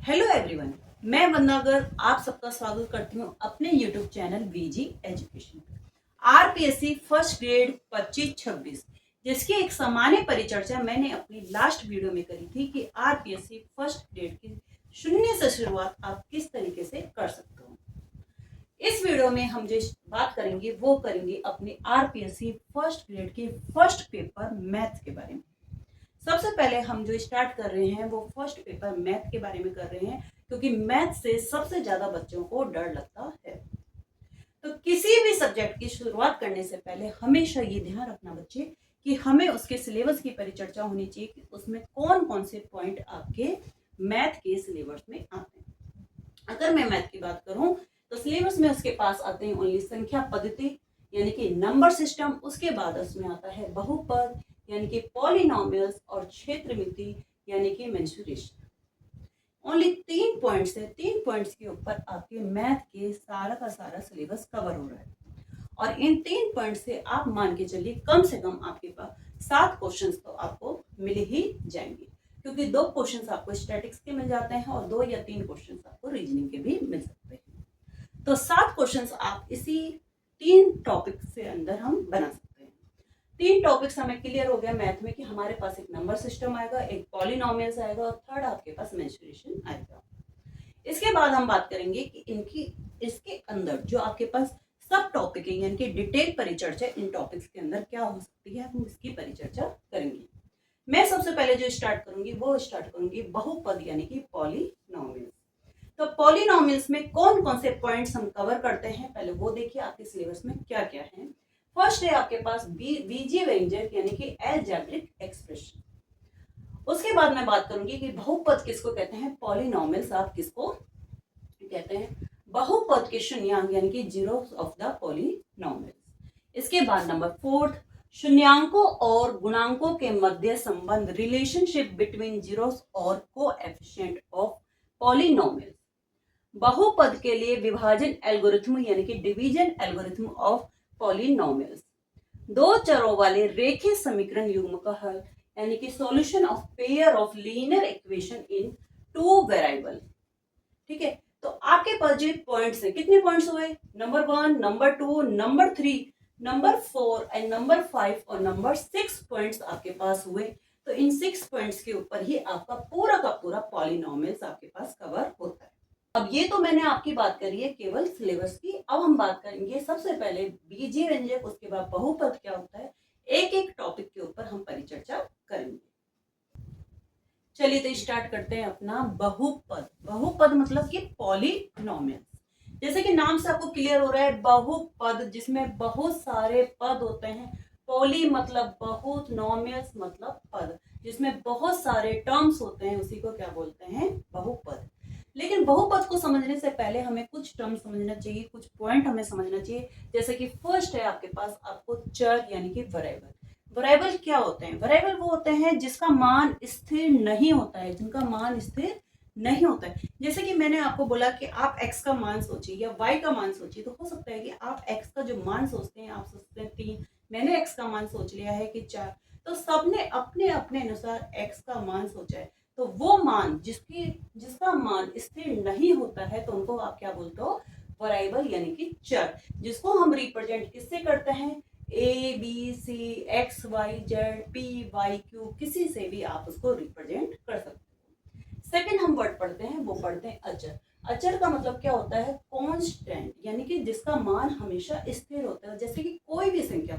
Hello everyone, मैं वंदना गर्ग आप सबका स्वागत करती हूँ अपने यूट्यूब चैनल वीजी एजुकेशन पे। आरपीएससी फर्स्ट ग्रेड 25-26 जिसकी एक सामान्य परिचर्चा मैंने अपनी लास्ट वीडियो में करी थी कि आरपीएससी फर्स्ट ग्रेड की शून्य से शुरुआत आप किस तरीके से कर सकते हो। इस वीडियो में हम जो बात करेंगे वो करेंगे अपने आरपीएससी फर्स्ट ग्रेड के फर्स्ट पेपर मैथ के बारे में। सबसे पहले हम जो स्टार्ट कर रहे हैं वो फर्स्ट पेपर मैथ के बारे में कर रहे हैं, क्योंकि मैथ से सबसे ज्यादा बच्चों को डर लगता है। तो किसी भी सब्जेक्ट की शुरुआत करने से पहले हमेशा ये ध्यान रखना बच्चे कि हमें उसके सिलेबस की परिचर्चा होनी चाहिए कि उसमें कौन कौन से पॉइंट आपके मैथ के सिलेबस में आते हैं। अगर मैं मैथ की बात करूं तो सिलेबस में उसके पास आते हैं ओनली संख्या पद्धति यानी कि नंबर सिस्टम, उसके बाद उसमें आता है बहुपद यानी कि पॉलिनोमियल्स और क्षेत्रमिति यानी कि मेंसुरेशन। ओनली 3 पॉइंट्स है, 3 पॉइंट्स के ऊपर आपके मैथ के सारा का सारा सिलेबस कवर हो रहा है और इन 3 पॉइंट से आप मान के चलिए कम से कम आपके पास 7 क्वेश्चंस तो आपको मिल ही जाएंगे, क्योंकि 2 क्वेश्चंस आपको स्टैटिक्स के मिल जाते हैं और 2 या 3 क्वेश्चंस आपको रीजनिंग के भी मिल सकते हैं। तो 7 क्वेश्चंस आप इसी 3 टॉपिक से अंदर हम बना सकते हैं। 3 टॉपिक्स हमें क्लियर हो गया मैथ में कि हमारे पास एक नंबर सिस्टम आएगा, एक पॉलिनोमियल्स आएगा और थर्ड आपके पास मेंसुरेशन आएगा। इसके बाद हम बात करेंगे कि इसके अंदर जो आपके पास सब टॉपिक है यानी कि डिटेल परिचर्चा इन टॉपिक्स के अंदर क्या हो सकती है, हम इसकी परिचर्चा करेंगे। मैं सबसे पहले जो स्टार्ट करूंगी बहुपद यानी कि पॉलिनोमियल्स। तो पॉलिनोमियल्स में कौन कौन से पॉइंट्स हम कवर करते हैं पहले वो देखिए आपके सिलेबस में क्या क्या है। फर्स्ट है आपके पास बीजीय व्यंजक यानी कि अलजेब्रिक एक्सप्रेशन। उसके बाद मैं बात करूंगी कि बहुपद किसको कहते हैं, पॉलिनोमियल्स आप किसको कहते हैं, बहुपद के शून्यंक यानी कि जीरोस ऑफ द पॉलिनोमियल्स। इसके बाद नंबर 4 शून्यंकों और गुणांकों के मध्य संबंध, रिलेशनशिप बिटवीन जीरोस और कोएफिशिएंट ऑफ पॉलिनोमियल्स। बहुपद के लिए विभाजन एल्गोरिथम यानी कि डिवीजन एल्गोरिथम ऑफ पॉलिनोमियल्स। 2 चरों वाले रेखीय समीकरण युग्म का हल यानी कि solution of pair of linear equation in 2 variable. ठीक है, तो आपके पास जो पॉइंट्स है कितने पॉइंट्स हुए, number 1, number 2, number 3, number 4 and number 5 और नंबर 6 पॉइंट्स आपके पास हुए। तो इन 6 पॉइंट्स के ऊपर ही आपका पूरा का पूरा पॉलिनोमियल्स आपके पास कवर होता है। अब ये तो मैंने आपकी बात करी है केवल सिलेबस की। अब हम बात करेंगे सबसे पहले बीजीय व्यंजक, उसके बाद बहुपद क्या होता है, एक एक टॉपिक के ऊपर हम परिचर्चा करेंगे। चलिए तो स्टार्ट करते हैं अपना बहुपद। बहुपद मतलब कि पॉलिनोमियल्स। जैसे कि नाम से आपको क्लियर हो रहा है बहुपद जिसमें बहुत सारे पद होते हैं। पॉली मतलब बहुत, नोमियल्स मतलब पद, जिसमें बहुत सारे टर्म्स होते हैं, उसी को क्या बोलते हैं, बहुपद। लेकिन बहुपद को समझने से पहले हमें कुछ टर्म समझना चाहिए, कुछ पॉइंट हमें समझना चाहिए। जैसे कि फर्स्ट है आपके पास आपको चर यानी कि वेरिएबल। वेरिएबल क्या होते हैं, वेरिएबल वो होते हैं जिसका मान स्थिर नहीं होता है, जिनका मान स्थिर नहीं होता है। जैसे कि मैंने आपको बोला कि आप x का मान सोचिए या y का मान सोचिए, तो हो सकता है कि आप x का जो मान सोचते हैं आप सोचते हैं 3, मैंने x का मान सोच लिया है कि 4, तो सबने अपने अपने अनुसार x का मान सोचा है। तो वो मान जिसका मान स्थिर नहीं होता है तो उनको आप क्या बोलते हो, वेरिएबल यानी कि चर, जिसको हम रिप्रेजेंट किससे करते हैं, A B C X Y Z P Y Q, किसी से भी आप उसको रिप्रेजेंट कर सकते हो। सेकंड हम वर्ड पढ़ते हैं, वो पढ़ते हैं अचर। अचर का मतलब क्या होता है, कांस्टेंट, यानी कि जिसका मान हमेशा स्थिर होता है। जैसे कि कोई भी संख्या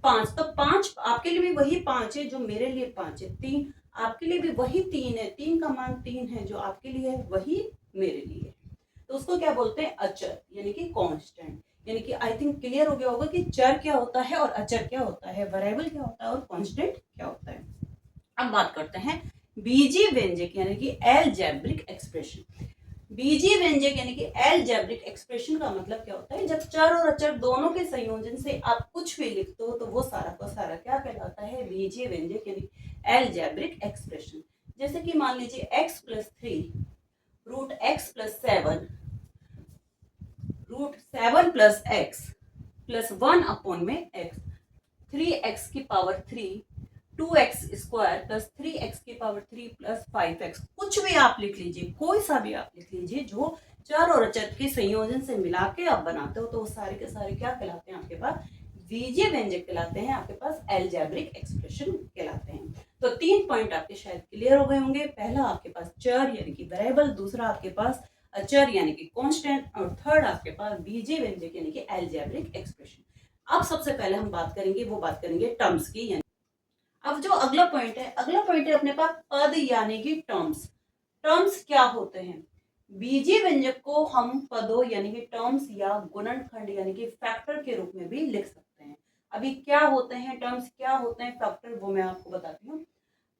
5, तो 5 आपके लिए भी वही 5 है जो मेरे लिए 5 है। 3 आपके लिए भी वही 3 है, 3 का मान 3 है जो आपके लिए है वही मेरे लिए है। तो उसको क्या बोलते हैं, अचर यानी कि कांस्टेंट। यानी कि आई थिंक क्लियर हो गया होगा कि चर क्या होता है और अचर क्या होता है, वेरिएबल क्या होता है और कांस्टेंट क्या होता है। अब बात करते हैं बीजीय व्यंजक यानी कि अलजेब्रिक एक्सप्रेशन। बीजीय व्यंजक यानी कि अलजेब्रिक एक्सप्रेशन का मतलब क्या होता है, जब चर और अचर दोनों के संयोजन से आप कुछ भी लिखते हो तो वो सारा का सारा क्या कहलाता है, बीजीय व्यंजक यानी अलजेब्रिक एक्सप्रेशन। जैसे कि मान लीजिए x + 3 √x + 7 √7 + x + 1 अपॉन में x, 3x की power 3 2x² plus 3x³ plus 5x, कुछ भी आप लिख लीजिए, कोई सा भी आप लिख लीजिए जो चर और अचर के संयोजन से मिला के आप बनाते हो, तो वो सारे के सारे क्या कहलाते हैं आपके पास? बीजीय व्यंजक कहलाते हैं, आपके पास अलजेब्रिक एक्सप्रेशन कहलाते हैं। तो 3 पॉइंट आपके शायद क्लियर हो गए होंगे। पहला आपके पास चर यानी कि वेरिएबल, दूसरा आपके पास अचर यानी कि कांस्टेंट, और थर्ड आपके पास बीजीय व्यंजक यानी कि अलजेब्रिक एक्सप्रेशन। अब सबसे पहले हम बात करेंगे टर्म्स की। यानी अब जो अगला पॉइंट है अपने पास पद यानी कि टर्म्स। टर्म्स क्या होते हैं? बीजीय व्यंजक को हम पदों यानी कि टर्म्स या गुणनखंड यानी कि फैक्टर के रूप में भी लिख सकते हैं। अभी क्या होते हैं टर्म्स, क्या होते हैं फैक्टर, वो मैं आपको बताती हूँ।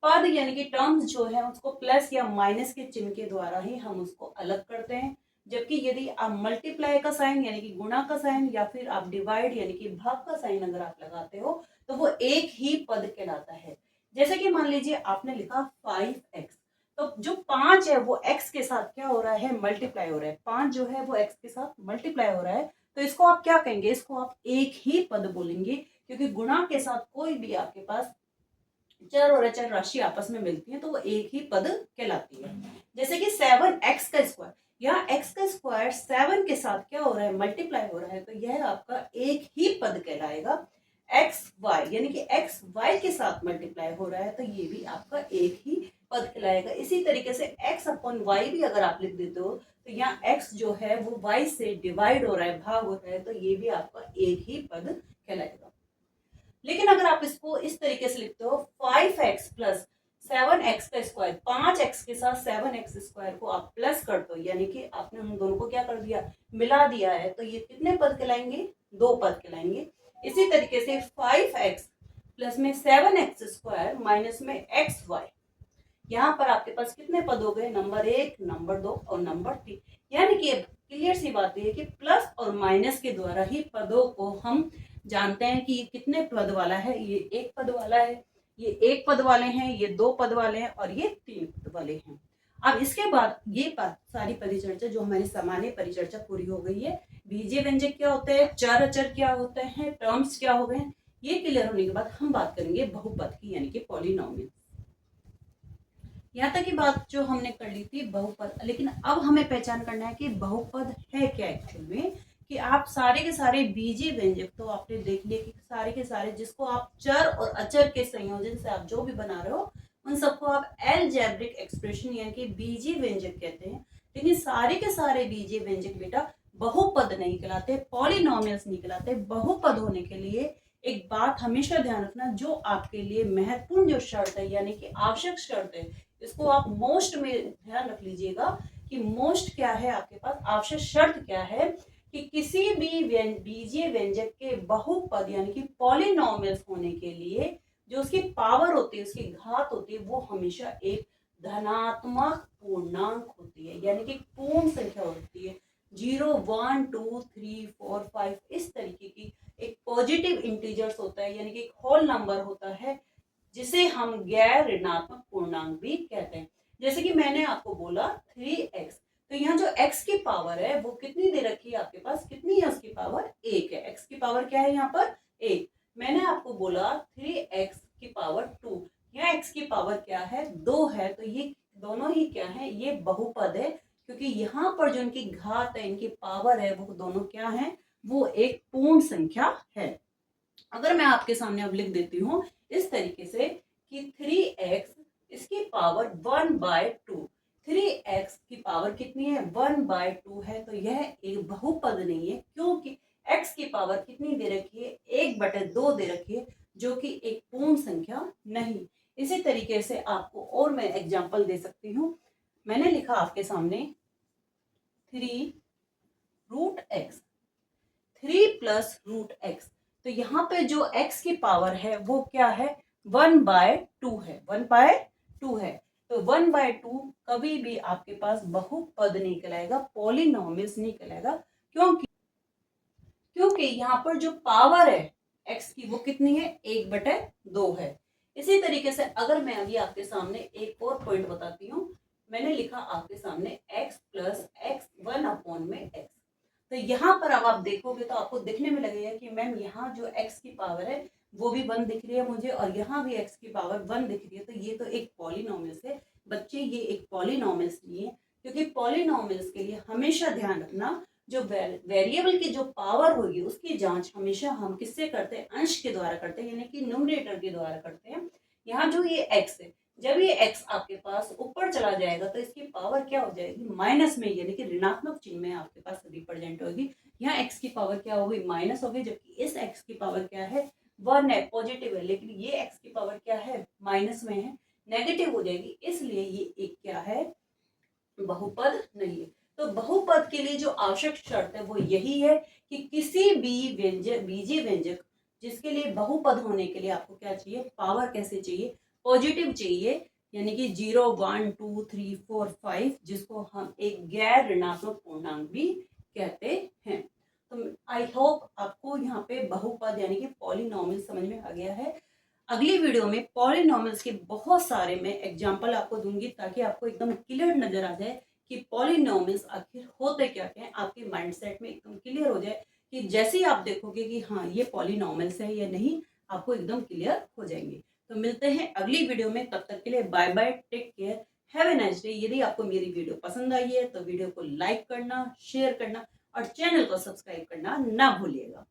पद यानी कि टर्म्स जो है उसको प्लस या माइनस के चिन्ह के द्वारा ही हम उसको अलग करते हैं, जबकि यदि आप मल्टीप्लाई का साइन यानी कि गुणा का साइन या फिर आप डिवाइड यानी कि भाग का साइन अगर आप लगाते हो तो वो एक ही पद कहलाता है। जैसे कि मान लीजिए आपने लिखा 5x, तो जो 5 है वो x के साथ क्या हो रहा है? मल्टीप्लाई हो रहा है। 5 जो है वो x के साथ मल्टीप्लाई हो रहा है, तो इसको आप क्या कहेंगे? इसको आप एक ही पद बोलेंगे, क्योंकि गुणा के साथ कोई भी आपके पास चर और अचर राशि आपस में मिलती है तो वो एक ही पद कहलाती है। जैसे कि 7x², यहाँ x² 7 के साथ क्या हो रहा है? मल्टीप्लाई हो रहा है, तो यह आपका एक ही पद कहलाएगा। xy यानी कि xy के साथ मल्टीप्लाई हो रहा है, तो ये भी आपका एक ही पद कहलाएगा। इसी तरीके से x/y भी अगर आप लिख देते हो तो यहाँ x जो है वो y से डिवाइड हो रहा है, भाग हो रहा है, तो ये भी आपका एक ही पद कहलाएगा। लेकिन अगर आप इसको इस तरीके से लिखते हो 5x प्लस 7x², 5x के साथ 7x² को आप प्लस कर दो, यानी कि आपने उन दोनों को क्या कर दिया? मिला दिया है, तो ये कितने पद कहलाएंगे? 2 पद कहलाएंगे। इसी तरीके से 5x प्लस में 7x² माइनस में xy, यहाँ पर आपके पास कितने पद हो गए? नंबर 1, नंबर 2 और नंबर 3। यानी कि क्लियर सी बात है कि प्लस और माइनस के द्वारा ही पदों को हम जानते हैं कि ये कितने पद वाला है। ये 1 पद वाला है, ये 1 पद वाले हैं, ये 2 पद वाले हैं और ये 3 पद वाले हैं। अब इसके बाद ये सारी परिचर्चा जो हमारी सामान्य परिचर्चा पूरी हो गई है। बीजीय व्यंजक क्या होते हैं, चर अचर क्या होते हैं, टर्म्स क्या हो गए, ये क्लियर होने के बाद हम बात करेंगे बहुपद की यानी कि पॉलिनोमियल। यहाँ तक की बात जो हमने कर ली थी बहुपद, लेकिन अब हमें पहचान करना है कि बहुपद है क्या एक्चुअल में। कि आप सारे के सारे बीजीय व्यंजक तो आपने देख लिया कि सारे के सारे जिसको आप चर और अचर के संयोजन से आप जो भी बना रहे हो उन सबको आप अलजेब्रिक एक्सप्रेशन यानी कि बीजीय व्यंजक कहते हैं। लेकिन सारे के सारे बीजीय व्यंजक बेटा बहुपद नहीं कहलाते, पॉलिनोमियल्स नहीं कहलाते। बहुपद होने के लिए एक बात हमेशा ध्यान रखना, जो आपके लिए महत्वपूर्ण जो शर्त है यानी कि आवश्यक शर्त है, इसको आप मोस्ट में ध्यान रख लीजिएगा कि मोस्ट क्या है आपके पास, आवश्यक शर्त क्या है कि किसी भी बीजीय व्यंजक के बहुपद यानी कि पॉलिनोमियल्स होने के लिए जो उसकी पावर होती है, उसकी घात होती है, वो हमेशा एक धनात्मक पूर्णांक होती है, यानी कि पूर्ण संख्या होती है। 0, 1, 2, 3, 4, 5 इस तरीके की एक पॉजिटिव इंटीजर्स होता है, यानी कि एक होल नंबर होता है जिसे हम गैर ऋणात्मक पूर्णांक भी कहते हैं। जैसे कि मैंने आपको बोला 3x, तो यहाँ जो x की पावर है वो कितनी दे रखी है आपके पास? कितनी है उसकी पावर? 1 है। x की पावर क्या है यहाँ पर? 1। मैंने आपको बोला 3x की पावर 2, यहाँ x की पावर क्या है? 2 है। तो ये दोनों ही क्या है? ये बहुपद है, क्योंकि यहाँ पर जो इनकी घात है, इनकी पावर है, वो दोनों क्या है? वो एक पूर्ण संख्या है। अगर मैं आपके सामने अब लिख देती हूँ इस तरीके से कि 3x इसकी पावर 1/2, 3x की पावर कितनी है? 1/2 है, तो यह एक बहुपद नहीं है, क्योंकि x की पावर कितनी दे रखी है? 1/2 दे रखी है, जो कि एक पूर्ण संख्या नहीं। इसी तरीके से आपको और मैं एग्जांपल दे सकती हूँ। मैंने लिखा आपके सामने 3√x, 3 + √x, तो यहाँ पे जो x की पावर है वो क्या है? 1/2 है, 1/2 है। तो 1/2 कभी भी आपके पास बहुपद नहीं कहलाएगा, पॉलिनोमियल्स नहीं कहलाएगा, क्योंकि यहाँ पर जो पावर है x की वो कितनी है? 1/2 है। इसी तरीके से अगर मैं अभी आपके सामने एक और पॉइंट बताती हूँ, मैंने लिखा आपके सामने x + x 1/x, तो यहाँ पर अब आप देखोगे तो आपको दिखने में लगेगा कि मैम यहाँ जो x की पावर है वो भी 1 दिख रही है मुझे, और यहाँ भी x की पावर 1 दिख रही है, तो ये तो एक पॉलिनोमियल्स है बच्चे, ये एक पॉलिनोमियल्स नहीं है। क्योंकि पॉलिनोमियल्स के लिए हमेशा ध्यान रखना, जो वेरिएबल की जो पावर होगी उसकी जांच हमेशा हम किससे करते हैं, अंश के द्वारा करते हैं, यानी कि न्यूमरेटर के द्वारा करते हैं। यहाँ जो ये x है, जब ये x आपके पास ऊपर चला जाएगा तो इसकी पावर क्या हो जाएगी, माइनस में, यानी कि ऋणात्मक चिन्ह में आपके पास रिप्रेजेंट होगी। यहाँ x की पावर क्या होगी, माइनस होगी, जबकि इस x की पावर क्या है, 1 है, पॉजिटिव है, लेकिन ये x की पावर क्या है, माइनस में है, नेगेटिव हो जाएगी, इसलिए ये एक क्या है, बहुपद नहीं है। तो बहुपद के लिए जो आवश्यक शर्त है वो यही है कि किसी भी व्यंजक, बीजीय व्यंजक जिसके लिए बहुपद होने के लिए आपको क्या चाहिए, पावर कैसे चाहिए, पॉजिटिव चाहिए, यानी कि 0, 1, 2, 3, 4, 5, जिसको हम एक गैर ऋणात्मक पूर्णांक भी कहते हैं। तो आई होप आपको यहाँ पे बहुपद यानी कि पॉलिनोमियल समझ में आ गया है। अगली वीडियो में पॉलिनोमियल्स के बहुत सारे मैं एग्जांपल आपको दूंगी, ताकि आपको एकदम क्लियर नजर आ जाए कि पॉलिनोमियल्स आखिर होते क्या हैं, आपके माइंडसेट में एकदम क्लियर हो जाए कि जैसे ही आप देखोगे कि हाँ ये पॉलिनोमियल्स है या नहीं, आपको एकदम क्लियर हो जाएंगे। तो मिलते हैं अगली वीडियो में, तब तक के लिए bye bye, take care, have a nice day. यदि आपको मेरी वीडियो पसंद आई है तो वीडियो को लाइक करना, शेयर करना और चैनल को सब्सक्राइब करना ना भूलिएगा।